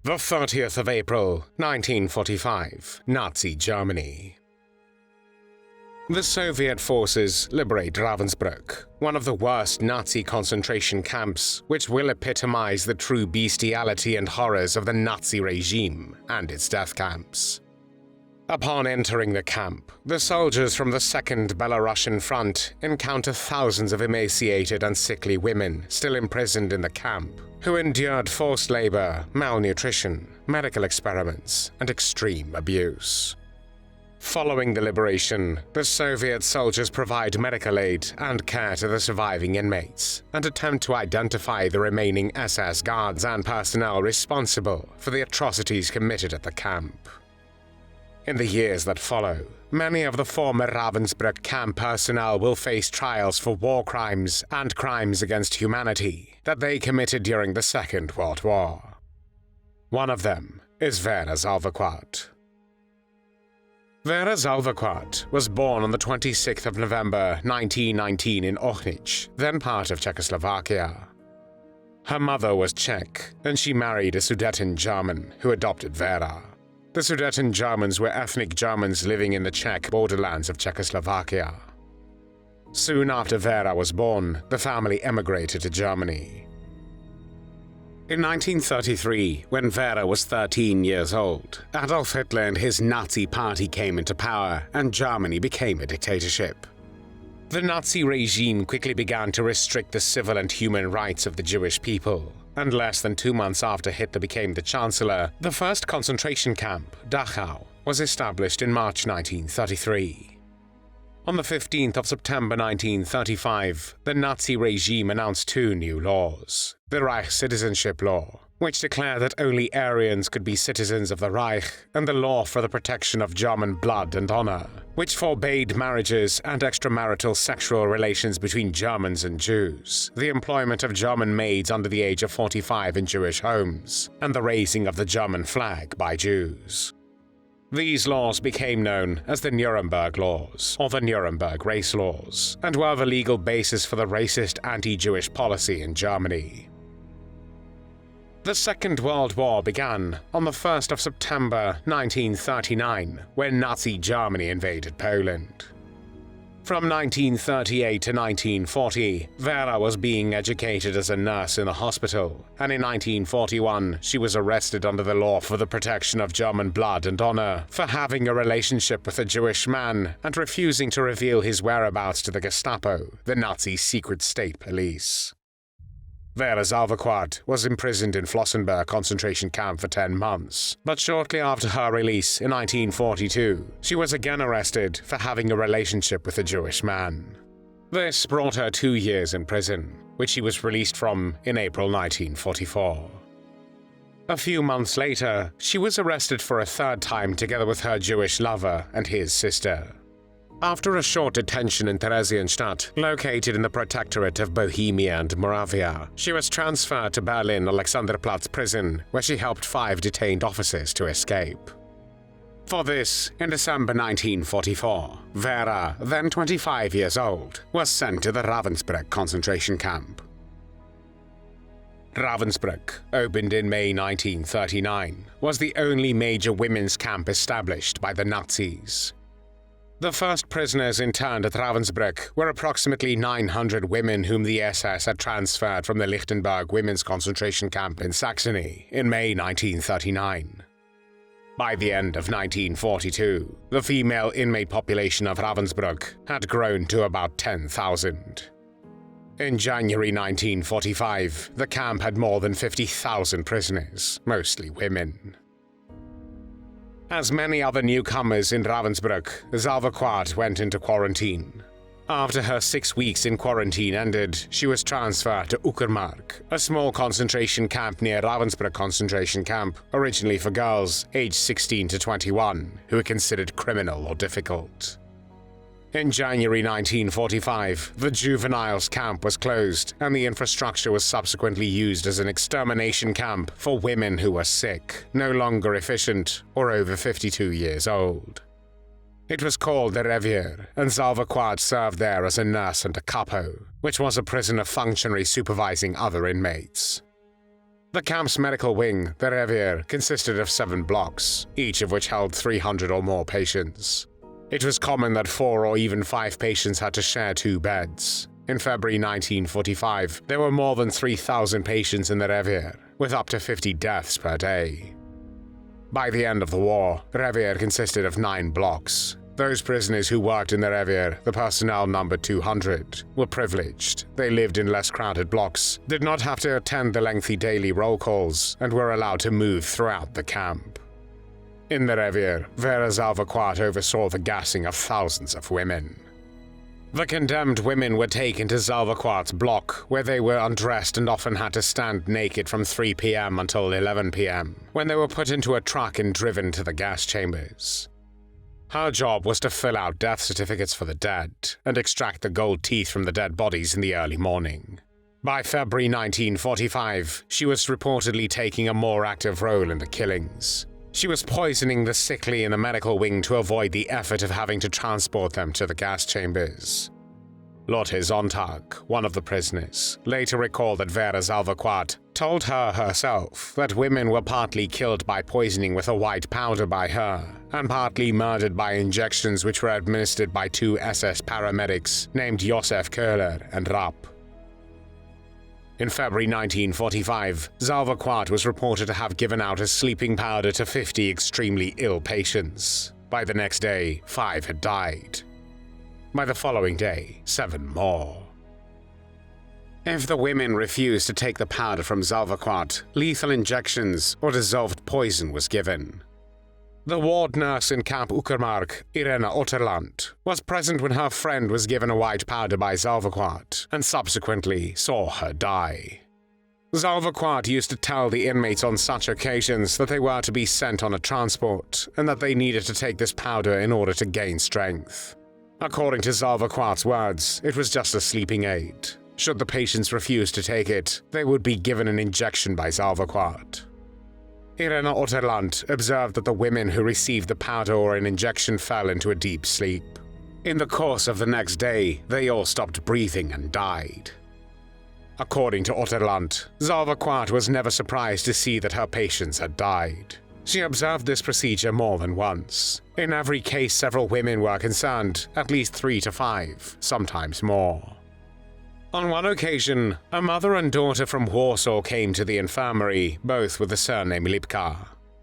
The 30th of April, 1945, Nazi Germany. The Soviet forces liberate Ravensbrück, one of the worst Nazi concentration camps, which will epitomize the true bestiality and horrors of the Nazi regime and its death camps. Upon entering the camp, the soldiers from the 2nd Belarusian Front encounter thousands of emaciated and sickly women still imprisoned in the camp, who endured forced labor, malnutrition, medical experiments, and extreme abuse. Following the liberation, the Soviet soldiers provide medical aid and care to the surviving inmates, and attempt to identify the remaining SS guards and personnel responsible for the atrocities committed at the camp. In the years that follow, many of the former Ravensbrück camp personnel will face trials for war crimes and crimes against humanity that they committed during the Second World War. One of them is Vera Salvequart. Vera Salvequart was born on the 26th of November 1919 in Ohníč, then part of Czechoslovakia. Her mother was Czech, and she married a Sudeten German who adopted Vera. The Sudeten Germans were ethnic Germans living in the Czech borderlands of Czechoslovakia. Soon after Vera was born, the family emigrated to Germany. In 1933, when Vera was 13 years old, Adolf Hitler and his Nazi party came into power and Germany became a dictatorship. The Nazi regime quickly began to restrict the civil and human rights of the Jewish people, and less than 2 months after Hitler became the Chancellor, the first concentration camp, Dachau, was established in March 1933. On the 15th of September 1935, the Nazi regime announced 2 new laws: the Reich Citizenship Law, which declared that only Aryans could be citizens of the Reich, and the Law for the Protection of German Blood and Honor, which forbade marriages and extramarital sexual relations between Germans and Jews, the employment of German maids under the age of 45 in Jewish homes, and the raising of the German flag by Jews. These laws became known as the Nuremberg Laws, or the Nuremberg Race Laws, and were the legal basis for the racist anti-Jewish policy in Germany. The Second World War began on the 1st of September 1939, when Nazi Germany invaded Poland. From 1938 to 1940, Vera was being educated as a nurse in a hospital, and in 1941 she was arrested under the Law for the Protection of German Blood and Honor for having a relationship with a Jewish man and refusing to reveal his whereabouts to the Gestapo, the Nazi secret state police. Vera Salvequart was imprisoned in Flossenbürg concentration camp for 10 months, but shortly after her release in 1942, she was again arrested for having a relationship with a Jewish man. This brought her 2 years in prison, which she was released from in April 1944. A few months later, she was arrested for a 3rd time together with her Jewish lover and his sister. After a short detention in Theresienstadt, located in the Protectorate of Bohemia and Moravia, she was transferred to Berlin Alexanderplatz prison, where she helped 5 detained officers to escape. For this, in December 1944, Vera, then 25 years old, was sent to the Ravensbrück concentration camp. Ravensbrück, opened in May 1939, was the only major women's camp established by the Nazis. The first prisoners interned at Ravensbrück were approximately 900 women whom the SS had transferred from the Lichtenberg women's concentration camp in Saxony in May 1939. By the end of 1942, the female inmate population of Ravensbrück had grown to about 10,000. In January 1945, the camp had more than 50,000 prisoners, mostly women. As many other newcomers in Ravensbrück, Salvequart went into quarantine. After her 6 weeks in quarantine ended, she was transferred to Uckermark, a small concentration camp near Ravensbrück concentration camp, originally for girls aged 16 to 21, who were considered criminal or difficult. In January 1945, the juveniles camp was closed, and the infrastructure was subsequently used as an extermination camp for women who were sick, no longer efficient, or over 52 years old. It was called the Revier, and Salvequart served there as a nurse and a kapo, which was a prisoner functionary supervising other inmates. The camp's medical wing, the Revier, consisted of 7 blocks, each of which held 300 or more patients. It was common that 4 or even 5 patients had to share 2 beds. In February 1945, there were more than 3,000 patients in the Revier, with up to 50 deaths per day. By the end of the war, Revier consisted of 9 blocks. Those prisoners who worked in the Revier, the personnel numbered 200, were privileged. They lived in less crowded blocks, did not have to attend the lengthy daily roll calls, and were allowed to move throughout the camp. In the Revier, Vera Salvequart oversaw the gassing of thousands of women. The condemned women were taken to Salvequart's block, where they were undressed and often had to stand naked from 3 p.m. until 11 p.m., when they were put into a truck and driven to the gas chambers. Her job was to fill out death certificates for the dead and extract the gold teeth from the dead bodies in the early morning. By February 1945, she was reportedly taking a more active role in the killings. She was poisoning the sickly in the medical wing to avoid the effort of having to transport them to the gas chambers. Lotte Sonntag, one of the prisoners, later recalled that Vera Salvequart told her herself that women were partly killed by poisoning with a white powder by her, and partly murdered by injections which were administered by 2 SS paramedics named Josef Köhler and Rapp. In February 1945, Salvequart was reported to have given out a sleeping powder to 50 extremely ill patients. By the next day, 5 had died. By the following day, 7 more. If the women refused to take the powder from Salvequart, lethal injections or dissolved poison was given. The ward nurse in Camp Uckermark, Irene Ottelard, was present when her friend was given a white powder by Salvequart and subsequently saw her die. Salvequart used to tell the inmates on such occasions that they were to be sent on a transport and that they needed to take this powder in order to gain strength. According to Salvequart's words, it was just a sleeping aid. Should the patients refuse to take it, they would be given an injection by Salvequart. Irene Ottelard observed that the women who received the powder or an injection fell into a deep sleep. In the course of the next day, they all stopped breathing and died. According to Ottelard, Salvequart was never surprised to see that her patients had died. She observed this procedure more than once. In every case several women were concerned, at least 3 to 5, sometimes more. On one occasion, a mother and daughter from Warsaw came to the infirmary, both with the surname Lipka.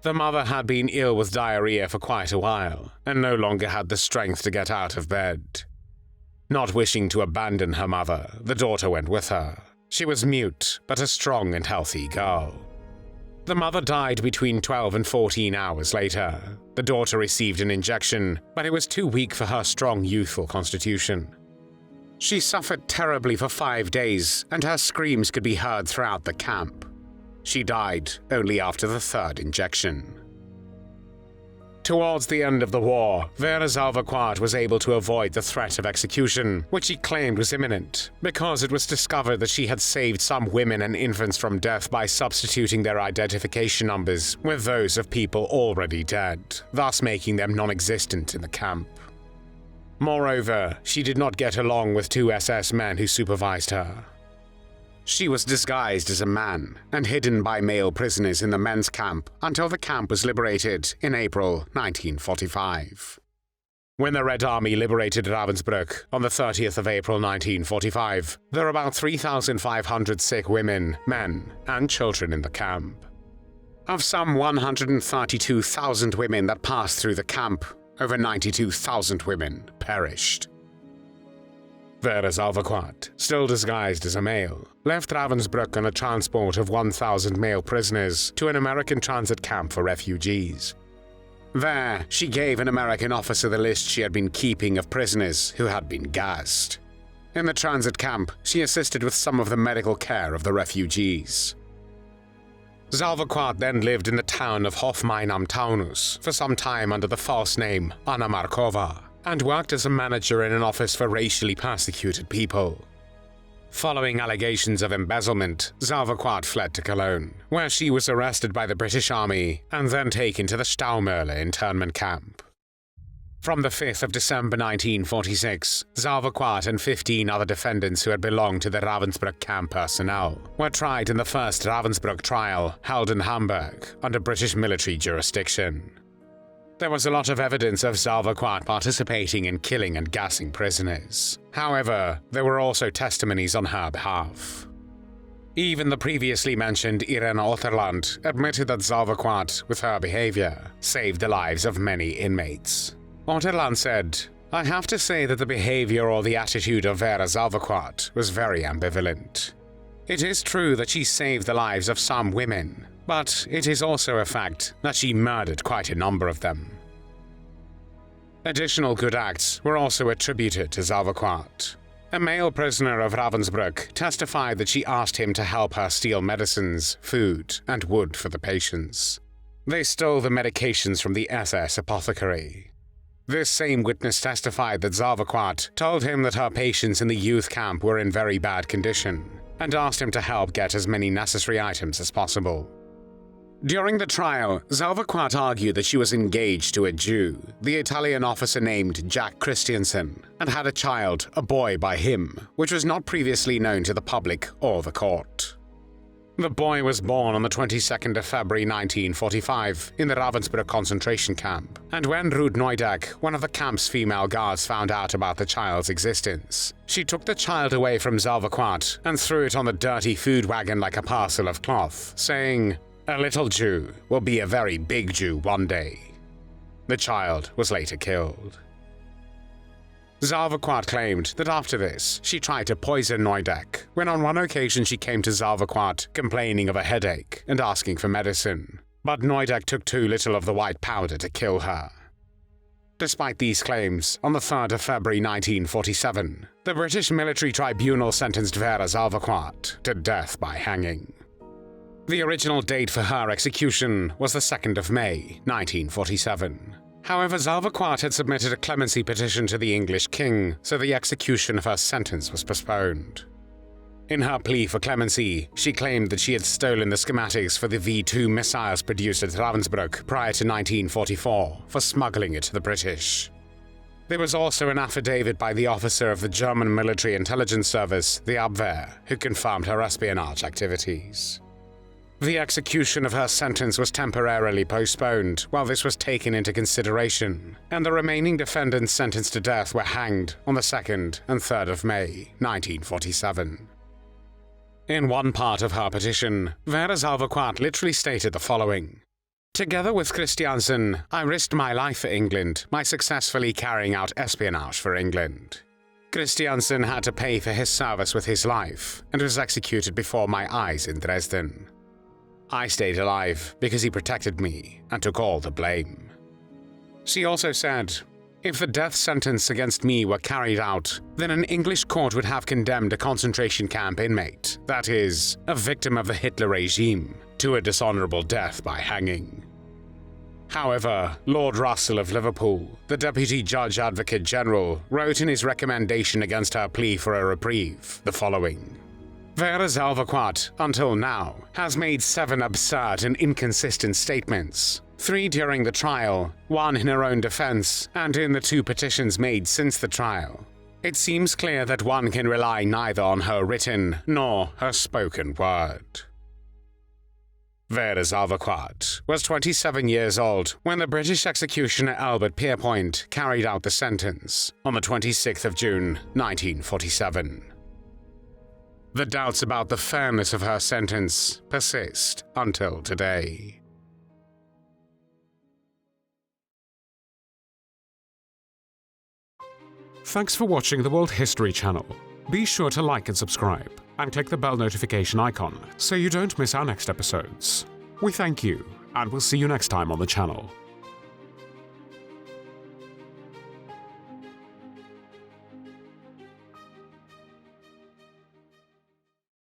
The mother had been ill with diarrhea for quite a while, and no longer had the strength to get out of bed. Not wishing to abandon her mother, the daughter went with her. She was mute, but a strong and healthy girl. The mother died between 12 and 14 hours later. The daughter received an injection, but it was too weak for her strong youthful constitution. She suffered terribly for 5 days, and her screams could be heard throughout the camp. She died only after the 3rd injection. Towards the end of the war, Vera Salvequart was able to avoid the threat of execution, which she claimed was imminent, because it was discovered that she had saved some women and infants from death by substituting their identification numbers with those of people already dead, thus making them non-existent in the camp. Moreover, she did not get along with 2 SS men who supervised her. She was disguised as a man and hidden by male prisoners in the men's camp until the camp was liberated in April 1945. When the Red Army liberated Ravensbrück on the 30th of April 1945, there were about 3,500 sick women, men, and children in the camp. Of some 132,000 women that passed through the camp, over 92,000 women perished. Vera Salvequart, still disguised as a male, left Ravensbrück on a transport of 1,000 male prisoners to an American transit camp for refugees. There, she gave an American officer the list she had been keeping of prisoners who had been gassed. In the transit camp, she assisted with some of the medical care of the refugees. Salvequart then lived in the town of Hofmain am Taunus for some time under the false name Anna Markova, and worked as a manager in an office for racially persecuted people. Following allegations of embezzlement, Salvequart fled to Cologne, where she was arrested by the British Army and then taken to the Staumöller internment camp. From the 5th of December 1946, Salvequart and 15 other defendants who had belonged to the Ravensbrück camp personnel were tried in the first Ravensbrück Trial, held in Hamburg, under British military jurisdiction. There was a lot of evidence of Salvequart participating in killing and gassing prisoners. However, there were also testimonies on her behalf. Even the previously mentioned Irene Ottelard admitted that Salvequart, with her behavior, saved the lives of many inmates. Ottelard said, "I have to say that the behavior or the attitude of Vera Salvequart was very ambivalent. It is true that she saved the lives of some women, but it is also a fact that she murdered quite a number of them." Additional good acts were also attributed to Salvequart. A male prisoner of Ravensbrück testified that she asked him to help her steal medicines, food, and wood for the patients. They stole the medications from the SS apothecary. This same witness testified that Salvequart told him that her patients in the youth camp were in very bad condition, and asked him to help get as many necessary items as possible. During the trial, Salvequart argued that she was engaged to a Jew, the Italian officer named Jack Christiansen, and had a child, a boy by him, which was not previously known to the public or the court. The boy was born on the 22nd of February 1945 in the Ravensbrück concentration camp, and when Ruth Neudeck, one of the camp's female guards, found out about the child's existence, she took the child away from Salvequart and threw it on the dirty food wagon like a parcel of cloth, saying, "A little Jew will be a very big Jew one day." The child was later killed. Salvequart claimed that after this, she tried to poison Neudeck, when on one occasion she came to Salvequart complaining of a headache and asking for medicine, but Neudeck took too little of the white powder to kill her. Despite these claims, on the 3rd of February 1947, the British military tribunal sentenced Vera Salvequart to death by hanging. The original date for her execution was the 2nd of May, 1947. However, Salvequart had submitted a clemency petition to the English king, so the execution of her sentence was postponed. In her plea for clemency, she claimed that she had stolen the schematics for the V-2 missiles produced at Ravensbrück prior to 1944 for smuggling it to the British. There was also an affidavit by the officer of the German military intelligence service, the Abwehr, who confirmed her espionage activities. The execution of her sentence was temporarily postponed while this was taken into consideration, and the remaining defendants sentenced to death were hanged on the 2nd and 3rd of May, 1947. In one part of her petition, Vera Salvequart literally stated the following: "Together with Christiansen, I risked my life for England by successfully carrying out espionage for England. Christiansen had to pay for his service with his life and was executed before my eyes in Dresden. I stayed alive because he protected me and took all the blame." She also said, "If the death sentence against me were carried out, then an English court would have condemned a concentration camp inmate, that is, a victim of the Hitler regime, to a dishonorable death by hanging." However, Lord Russell of Liverpool, the Deputy Judge Advocate General, wrote in his recommendation against her plea for a reprieve the following: "Vera Salvequart, until now, has made 7 absurd and inconsistent statements, 3 during the trial, 1 in her own defense, and in the 2 petitions made since the trial. It seems clear that one can rely neither on her written nor her spoken word." Vera Salvequart was 27 years old when the British executioner Albert Pierrepoint carried out the sentence on the 26th of June, 1947. The doubts about the fairness of her sentence persist until today. Thanks for watching the World History Channel. Be sure to like and subscribe, and click the bell notification icon so you don't miss our next episodes. We thank you, and we'll see you next time on the channel.